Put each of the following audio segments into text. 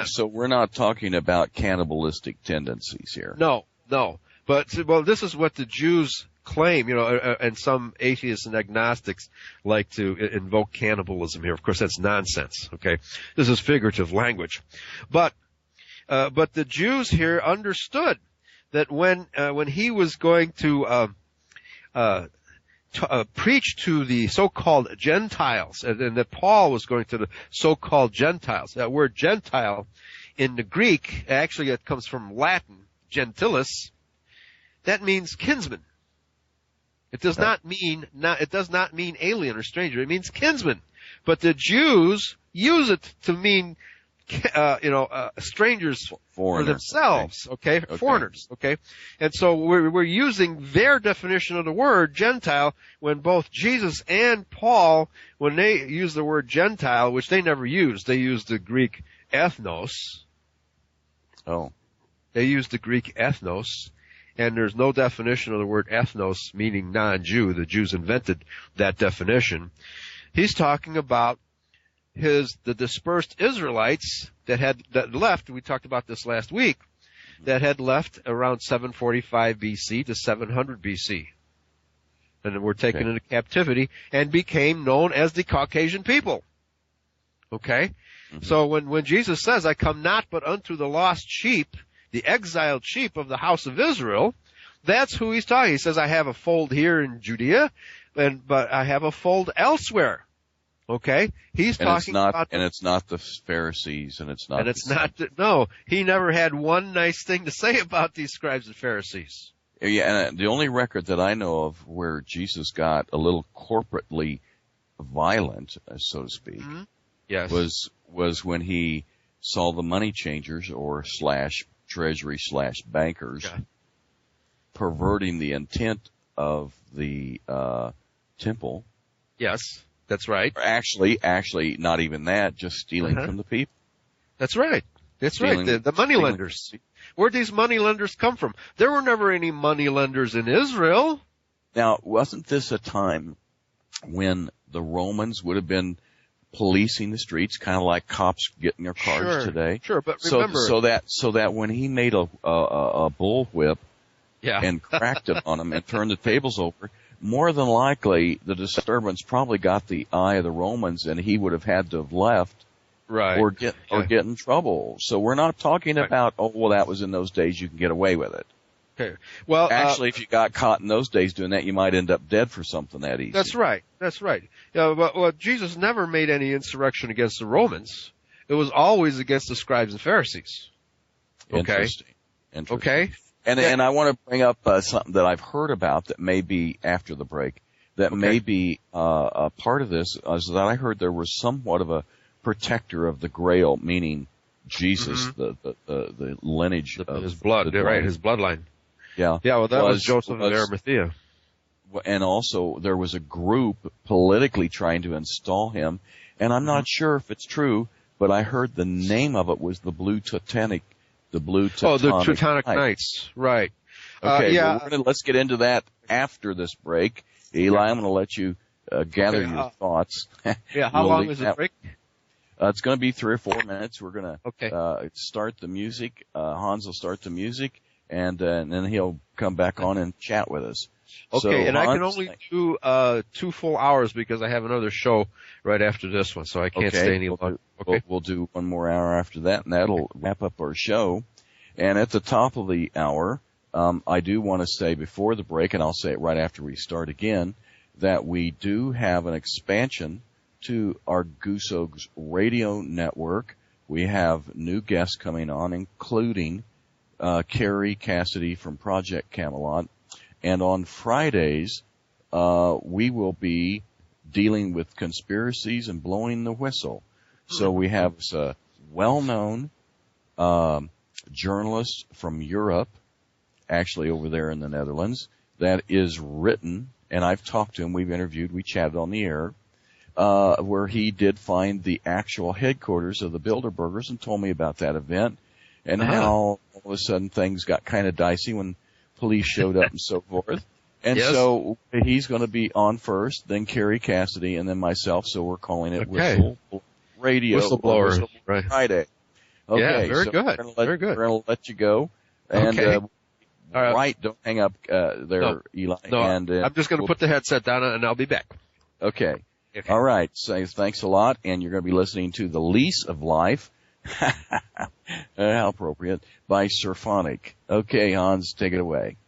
So we're not talking about cannibalistic tendencies here. No. But, well, this is what the Jews claim, and some atheists and agnostics like to invoke cannibalism here. Of course, that's nonsense, okay? This is figurative language. But the Jews here understood that when he was going to preach to the so-called Gentiles, and that Paul was going to the so-called Gentiles. That word Gentile in the Greek, actually it comes from Latin, gentilis. That means kinsman. It does not mean alien or stranger. It means kinsman. But the Jews use it to mean strangers for themselves, okay? Foreigners, okay? And so we're using their definition of the word Gentile when both Jesus and Paul, when they use the word Gentile, which they never used, they used the Greek ethnos. Oh. They used the Greek ethnos, and there's no definition of the word ethnos meaning non-Jew. The Jews invented that definition. He's talking about the dispersed Israelites that left, we talked about this last week, that had left around 745 BC to 700 BC. And were taken into captivity and became known as the Caucasian people. Okay? Mm-hmm. So when Jesus says, I come not but unto the lost sheep, the exiled sheep of the house of Israel, that's who he's talking. He says, I have a fold here in Judea, but I have a fold elsewhere. Okay, he's talking about, and it's not the Pharisees, and it's not. And it's not. No, he never had one nice thing to say about these scribes and Pharisees. Yeah, and the only record that I know of where Jesus got a little corporately violent, so to speak, mm-hmm. Yes, was when he saw the money changers or treasury bankers perverting the intent of the temple. Yes. That's right. Or actually, not even that, just stealing from the people. That's right. That's right. The money lenders. Where'd these money lenders come from? There were never any money lenders in Israel. Now, wasn't this a time when the Romans would have been policing the streets, kind of like cops getting their cars today? Sure, but remember. So that when he made a bullwhip and cracked it on them and turned the tables over, more than likely, the disturbance probably got the eye of the Romans, and he would have had to have left, or get in trouble. So we're not talking about, that was in those days, you can get away with it. Okay. Well, actually, if you got caught in those days doing that, you might end up dead for something that easy. That's right. Well, Jesus never made any insurrection against the Romans. It was always against the scribes and Pharisees. Okay. Interesting. Okay. And I want to bring up something that I've heard about that may be after the break, that may be a part of this, is that I heard there was somewhat of a protector of the Grail, meaning Jesus, the lineage of his blood, his bloodline. Yeah. Yeah, well, that was Joseph of Arimathea. And also there was a group politically trying to install him, and I'm not sure if it's true, but I heard the name of it was the Blue Teutonic. The Teutonic Knights, right. Okay, let's get into that after this break. Eli, I'm going to let you gather your thoughts. How long is the break? It's going to be 3 or 4 minutes. We're going to start the music. Hans will start the music, and then he'll come back on and chat with us. Okay, so, and Hans, I can only do 2 full hours because I have another show right after this one, so I can't stay any longer. Okay. We'll do 1 more hour after that, and that'll wrap up our show. And at the top of the hour, I do want to say before the break, and I'll say it right after we start again, that we do have an expansion to our ArgusoogRadio network. We have new guests coming on, including Carrie Cassidy from Project Camelot. And on Fridays, we will be dealing with conspiracies and blowing the whistle. So we have a well-known journalist from Europe, actually over there in the Netherlands, that is written, and I've talked to him, we've interviewed, we chatted on the air, where he did find the actual headquarters of the Bilderbergers and told me about that event and how all of a sudden things got kind of dicey when police showed up and so forth. And so he's going to be on first, then Carrie Cassidy, and then myself, so we're calling it Whistle Radio Whistleblower Friday. Okay, Yeah, very so good. Very good. We're going to let you go. And, Okay. Right, don't hang up there, No. Eli. No, and I'm just going to put the headset down and I'll be back. Okay. Okay. All right. So thanks a lot. And you're going to be listening to The Lease of Life. How appropriate. By Symphonic. Okay, Hans, take it away.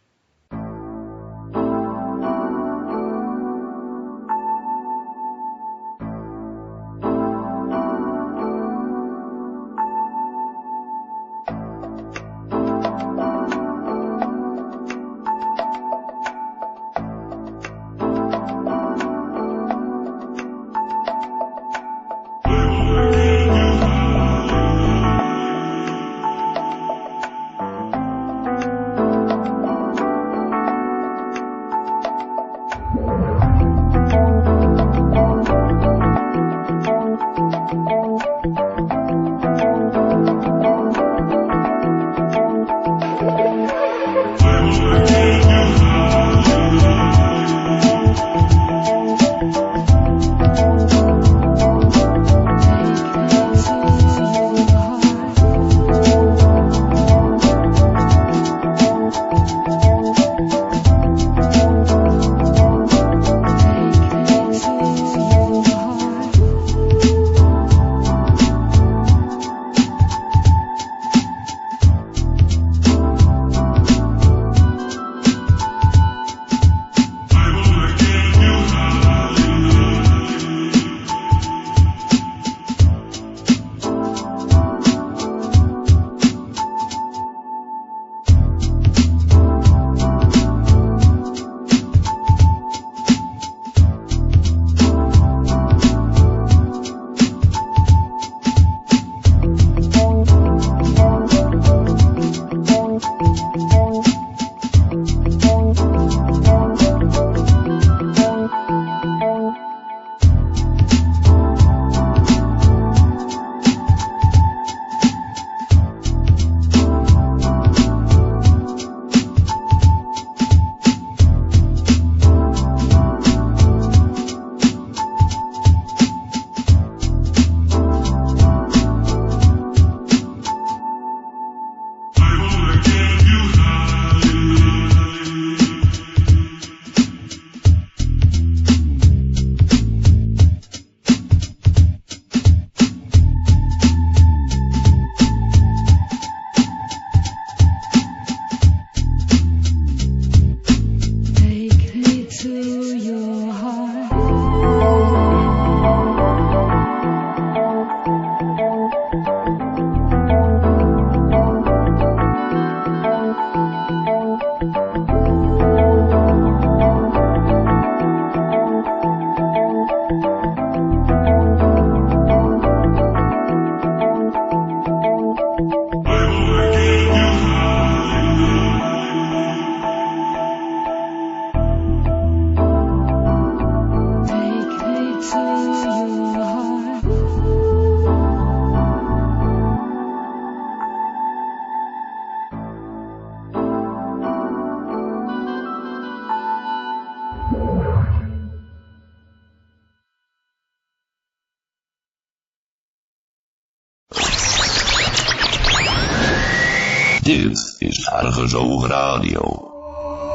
Dit is ArgusoogRadio.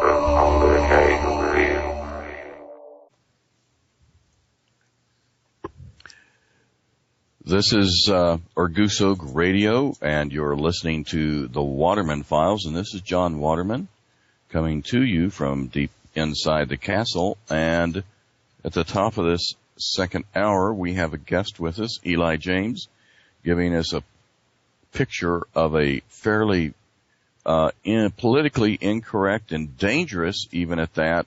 Een andere kijk op de wereld. This is ArgusoogRadio, and you're listening to TheWatermanFiles, and this is John Waterman coming to you from deep inside the castle. And at the top of this second hour, we have a guest with us, Eli James, giving us a picture of a fairly politically incorrect and dangerous, even at that,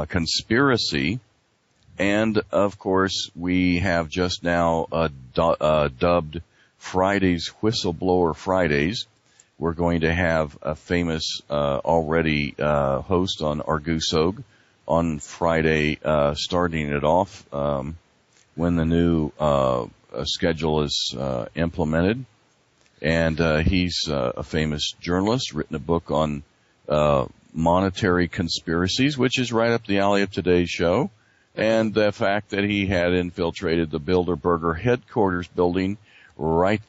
conspiracy. And, of course, we have just now dubbed Fridays Whistleblower Fridays. We're going to have a famous already host on Argusoog on Friday, starting it off when the new schedule is implemented. And he's a famous journalist, written a book on monetary conspiracies, which is right up the alley of today's show. And the fact that he had infiltrated the Bilderberger headquarters building right